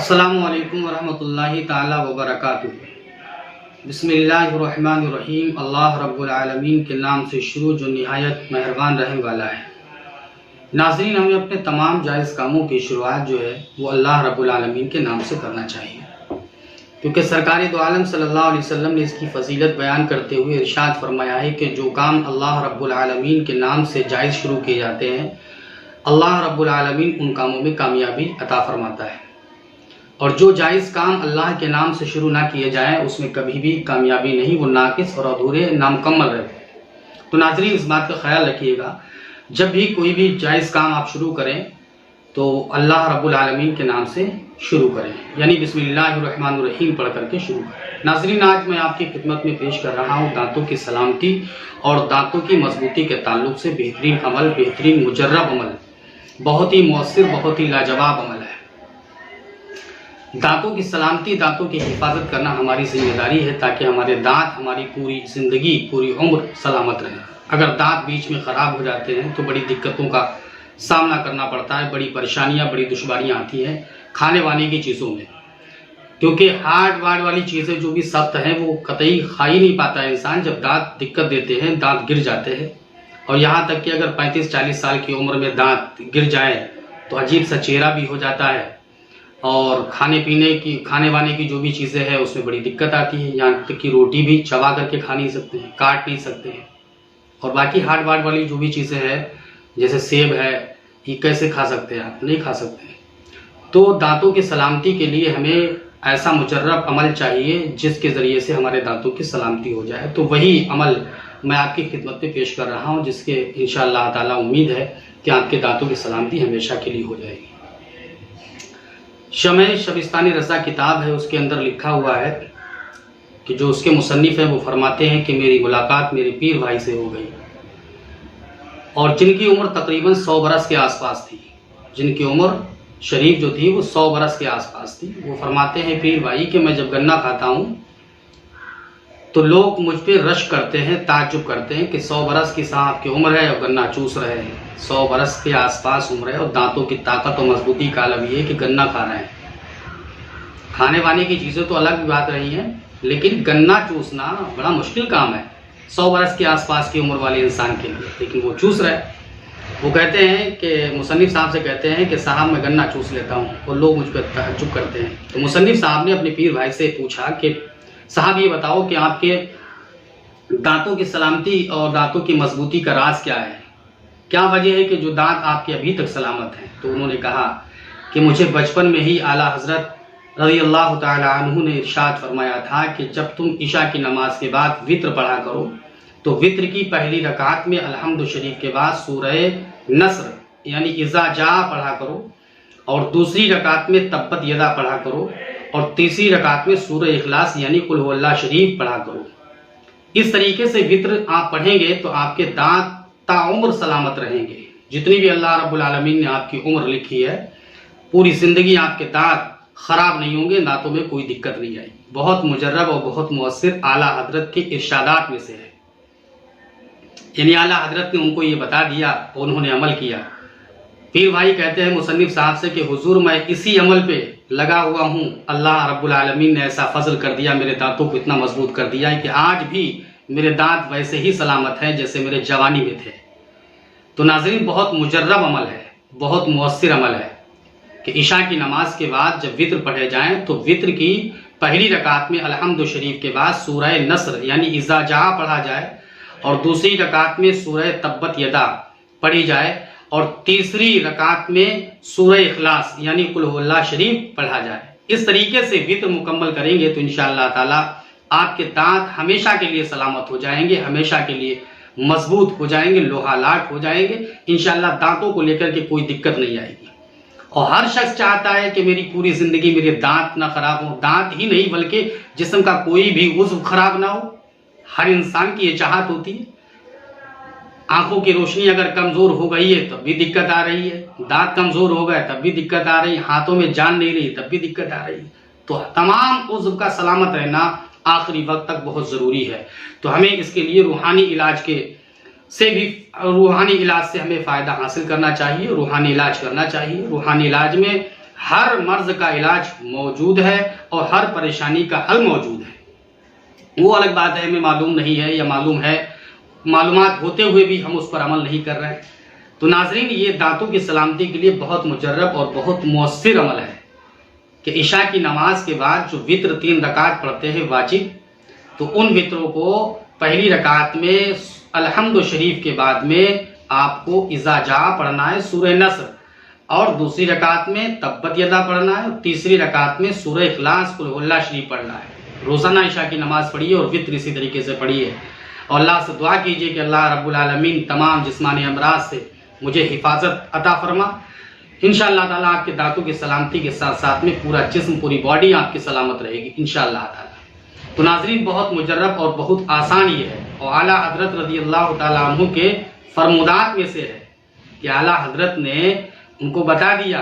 السلام علیکم ورحمۃ اللہ تعالی وبرکاتہ۔ بسم اللہ الرحمن الرحیم۔ اللہ رب العالمین کے نام سے شروع جو نہایت مہربان رحم والا ہے۔ ناظرین، ہمیں اپنے تمام جائز کاموں کی شروعات جو ہے وہ اللہ رب العالمین کے نام سے کرنا چاہیے، کیونکہ سرکار دو عالم صلی اللہ علیہ وسلم نے اس کی فضیلت بیان کرتے ہوئے ارشاد فرمایا ہے کہ جو کام اللہ رب العالمین کے نام سے جائز شروع کیے جاتے ہیں، اللہ رب العالمین ان کاموں میں کامیابی عطا فرماتا ہے، اور جو جائز کام اللہ کے نام سے شروع نہ کیے جائیں اس میں کبھی بھی کامیابی نہیں، وہ ناقص اور ادھورے نامکمل رہتے۔ تو ناظرین، اس بات کا خیال رکھیے گا، جب بھی کوئی بھی جائز کام آپ شروع کریں تو اللہ رب العالمین کے نام سے شروع کریں، یعنی بسم اللہ الرحمن الرحیم پڑھ کر کے شروع کریں۔ ناظرین، آج میں آپ کی خدمت میں پیش کر رہا ہوں دانتوں کی سلامتی اور دانتوں کی مضبوطی کے تعلق سے بہترین عمل، بہترین مجرب عمل، بہت ہی مؤثر، بہت ہی لاجواب عمل ہے۔ دانتوں کی سلامتی، دانتوں کی حفاظت کرنا ہماری ذمہ داری ہے تاکہ ہمارے دانت ہماری پوری زندگی، پوری عمر سلامت رہیں۔ اگر دانت بیچ میں خراب ہو جاتے ہیں تو بڑی دقتوں کا سامنا کرنا پڑتا ہے، بڑی پریشانیاں، بڑی دشواریاں آتی ہیں کھانے وانے کی چیزوں میں، کیونکہ ہارڈ والی چیزیں جو بھی سخت ہیں وہ قطعی کھا ہی نہیں پاتا ہے انسان۔ جب دانت دقت دیتے ہیں، دانت گر جاتے ہیں، اور یہاں تک کہ اگر 35-40 سال کی عمر میں دانت گر جائیں تو عجیب سا چہرہ بھی ہو جاتا ہے، اور کھانے وانے کی جو بھی چیزیں ہیں اس میں بڑی دقت آتی ہے، یہاں تک کہ روٹی بھی چبا کر کے کھا نہیں سکتے ہیں، کاٹ نہیں سکتے ہیں، اور باقی ہارڈ والی جو بھی چیزیں ہیں جیسے سیب ہے، یہ کیسے کھا سکتے ہیں؟ آپ نہیں کھا سکتے ہیں۔ تو دانتوں کی سلامتی کے لیے ہمیں ایسا مجرب عمل چاہیے جس کے ذریعے سے ہمارے دانتوں کی سلامتی ہو جائے، تو وہی عمل میں آپ کی خدمت میں پیش کر رہا ہوں، جس کے انشاءاللہ تعالی امید ہے کہ آپ کے دانتوں کی سلامتی ہمیشہ کے لیے ہو جائے گی۔ شمع شبستانی رضا کتاب ہے، اس کے اندر لکھا ہوا ہے کہ جو اس کے مصنف ہیں وہ فرماتے ہیں کہ میری ملاقات میرے پیر بھائی سے ہو گئی، اور جن کی عمر تقریباً 100 برس کے آس پاس تھی، جن کی عمر شریف جو تھی وہ 100 برس کے آس پاس تھی۔ وہ فرماتے ہیں پیر بھائی کہ میں جب گنا کھاتا ہوں تو لوگ مجھ پہ رشک کرتے ہیں، تعجب کرتے ہیں کہ 100 برس کی صاحب کی عمر ہے اور گنا چوس رہے ہیں، 100 برس کے آس پاس عمر ہے اور دانتوں کی طاقت و مضبوطی کا عالم یہ ہے کہ گنا کھا رہے ہیں۔ کھانے وانے کی چیزیں تو الگ بات رہی ہیں، لیکن گنا چوسنا بڑا مشکل کام ہے 100 برس کے آس پاس کی عمر والے انسان کے لیے، لیکن وہ چوس رہے۔ وہ کہتے ہیں کہ مصنف صاحب سے کہتے ہیں کہ صاحب میں گنا چوس لیتا ہوں، اور لوگ مجھ پہ تعجب کرتے ہیں۔ تو مصنف صاحب نے اپنے پیر بھائی سے پوچھا کہ صاحب یہ بتاؤ کہ آپ کے دانتوں کی سلامتی اور دانتوں کی مضبوطی کا راز کیا ہے؟ کیا وجہ ہے کہ جو دانت آپ کے ابھی تک سلامت ہیں؟ تو انہوں نے کہا کہ مجھے بچپن میں ہی اعلیٰ حضرت رضی اللہ تعالی عنہ نے ارشاد فرمایا تھا کہ جب تم عشاء کی نماز کے بعد وتر پڑھا کرو تو وتر کی پہلی رکعت میں الحمد شریف کے بعد سورہ نصر یعنی اذا جاء پڑھا کرو، اور دوسری رکعت میں تبت یدا پڑھا کرو، اور تیسری رکعت میں سورہ اخلاص یعنی قل هو اللہ شریف پڑھا کرو۔ اس طریقے سے وتر آپ پڑھیں گے تو آپ کے دانت تا عمر سلامت رہیں گے۔ جتنی بھی اللہ رب العالمین نے آپ کی عمر لکھی ہے، پوری زندگی آپ کے دانت خراب نہیں ہوں گے، دانتوں میں کوئی دقت نہیں آئے گی۔ بہت مجرب اور بہت مؤثر اعلیٰ حضرت کے ارشادات میں سے ہے، یعنی اعلیٰ حضرت نے ان کو یہ بتا دیا اور انہوں نے عمل کیا۔ پیر بھائی کہتے ہیں مصنف صاحب سے کہ حضور میں اسی عمل پہ لگا ہوا ہوں، اللہ رب العالمین نے ایسا فضل کر دیا، میرے دانتوں کو اتنا مضبوط کر دیا ہے کہ آج بھی میرے دانت ویسے ہی سلامت ہیں جیسے میرے جوانی میں تھے۔ تو ناظرین، بہت مجرب عمل ہے، بہت مؤثر عمل ہے کہ عشاء کی نماز کے بعد جب وتر پڑھے جائیں تو وتر کی پہلی رکعت میں الحمد شریف کے بعد سورہ نصر یعنی اذا جاء پڑھا جائے، اور دوسری رکعت میں سورہ تبت یدا پڑھی جائے، اور تیسری رکعت میں سورہ اخلاص یعنی قل هو اللہ شریف پڑھا جائے۔ اس طریقے سے وتر مکمل کریں گے تو انشاءاللہ تعالی آپ کے دانت ہمیشہ کے لیے سلامت ہو جائیں گے، ہمیشہ کے لیے مضبوط ہو جائیں گے، لوہا لاٹ ہو جائیں گے۔ انشاءاللہ دانتوں کو لے کر کے کوئی دقت نہیں آئے گی، اور ہر شخص چاہتا ہے کہ میری پوری زندگی میرے دانت نہ خراب ہوں، دانت ہی نہیں بلکہ جسم کا کوئی بھی عضو خراب نہ ہو۔ ہر انسان کی یہ چاہت ہوتی ہے۔ آنکھوں کی روشنی اگر کمزور ہو گئی ہے تب بھی دقت آ رہی ہے، دانت کمزور ہو گئے تب بھی دقت آ رہی ہے، ہاتھوں میں جان نہیں رہی تب بھی دقت آ رہی ہے۔ تو تمام عضو کا سلامت رہنا آخری وقت تک بہت ضروری ہے۔ تو ہمیں اس کے لیے روحانی علاج سے ہمیں فائدہ حاصل کرنا چاہیے، روحانی علاج کرنا چاہیے۔ روحانی علاج میں ہر مرض کا علاج موجود ہے اور ہر پریشانی کا حل موجود ہے۔ وہ الگ بات ہے ہمیں معلوم نہیں ہے یا معلوم ہے، معلومات ہوتے ہوئے بھی ہم اس پر عمل نہیں کر رہے ہیں۔ تو ناظرین، یہ دانتوں کی سلامتی کے لیے بہت مجرب اور بہت مؤثر عمل ہے کہ عشاء کی نماز کے بعد جو وطر 3 رکعت پڑھتے ہیں واجب، تو ان وطروں کو پہلی رکعت میں الحمد شریف کے بعد میں آپ کو اذا جاء پڑھنا ہے سورہ نصر، اور دوسری رکعت میں تبت یدا پڑھنا ہے، اور تیسری رکعت میں سورہ اخلاص قل هو اللہ شریف پڑھنا ہے۔ روزانہ عشاء کی نماز پڑھیے اور وطر اسی طریقے سے پڑھیے، اور اللہ سے دعا کیجیے کہ اللہ رب العالمین تمام جسمانی امراض سے مجھے حفاظت عطا فرما۔ انشاءاللہ تعالیٰ آپ کے دانتوں کی سلامتی کے ساتھ ساتھ میں پورا جسم، پوری باڈی آپ کی سلامت رہے گی انشاءاللہ تعالیٰ۔ تو ناظرین، بہت مجرب اور بہت آسان یہ ہے، اور اعلیٰ حضرت رضی اللہ تعالیٰ عنہ کے فرمودات میں سے ہے کہ اعلیٰ حضرت نے ان کو بتا دیا،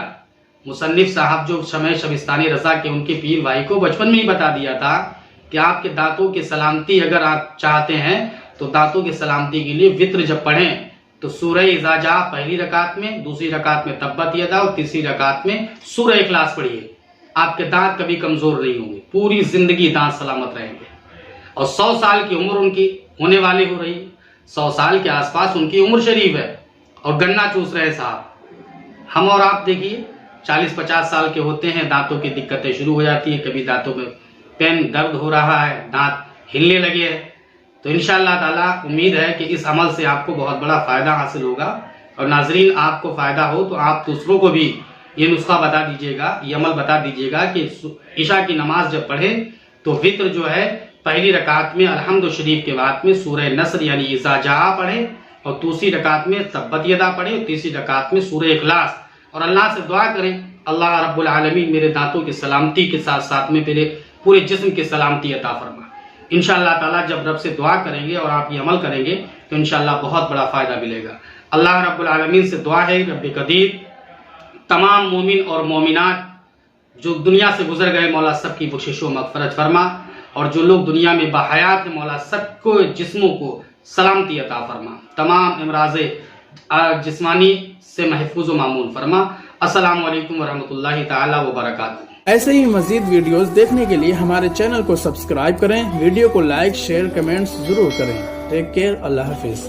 مصنف صاحب جو شمع شبستانی رضا کے ان کے پیر بھائی کو بچپن میں ہی بتا دیا تھا کہ آپ کے دانتوں کی سلامتی اگر آپ چاہتے ہیں تو دانتوں کی سلامتی کے لیے وطر جب پڑھیں تو سورہ اذا جاء پہلی رکعت میں، دوسری رکعت میں تبت یدا، اور تیسری رکعت میں سورہ اخلاص پڑھیے۔ آپ کے دانت کبھی کمزور نہیں ہوں گے، پوری زندگی دانت سلامت رہیں گے۔ اور 100 سال کی عمر ان کی ہونے والی ہو رہی ہے، 100 سال کے آس پاس ان کی عمر شریف ہے، اور گنا چوس رہے صاحب۔ ہم اور آپ دیکھیے 40-50 سال کے ہوتے ہیں، دانتوں کی دقتیں شروع ہو جاتی ہیں، کبھی دانتوں میں پین درد ہو رہا ہے، دانت ہلنے لگے ہیں۔ تو انشاءاللہ تعالیٰ امید ہے کہ اس عمل سے آپ کو بہت بڑا فائدہ حاصل ہوگا۔ اور ناظرین، آپ کو فائدہ ہو تو آپ دوسروں کو بھی یہ نسخہ بتا دیجیے گا، یہ عمل بتا دیجیے گا کہ عشاء کی نماز جب پڑھے تو وطر جو ہے پہلی رکعت میں الحمد شریف کے بعد میں سورہ نصر یعنی اذا جاء پڑھے، اور دوسری رکعت میں تبت یدا پڑھے، اور تیسری رکعت میں سورہ اخلاص، اور اللہ سے دعا کریں اللہ رب العالمین میرے دانتوں کی سلامتی کے ساتھ ساتھ میں میرے پورے جسم کی سلامتی عطا فرما۔ انشاءاللہ تعالیٰ جب رب سے دعا کریں گے اور آپ یہ عمل کریں گے تو انشاءاللہ بہت بڑا فائدہ ملے گا۔ اللہ رب العالمین سے دعا ہے رب قدیر تمام مومن اور مومنات جو دنیا سے گزر گئے مولا سب کی بخشش و مغفرت فرما، اور جو لوگ دنیا میں باحیات ہیں مولا سب کو جسموں کو سلامتی عطا فرما، تمام امراض جسمانی سے محفوظ و معمون فرما۔ السلام علیکم ورحمۃ اللہ تعالی وبرکاتہ۔ ایسے ہی مزید ویڈیوز دیکھنے کے لیے ہمارے چینل کو سبسکرائب کریں، ویڈیو کو لائک، شیئر، کمنٹس ضرور کریں۔ ٹیک کیئر، اللہ حافظ۔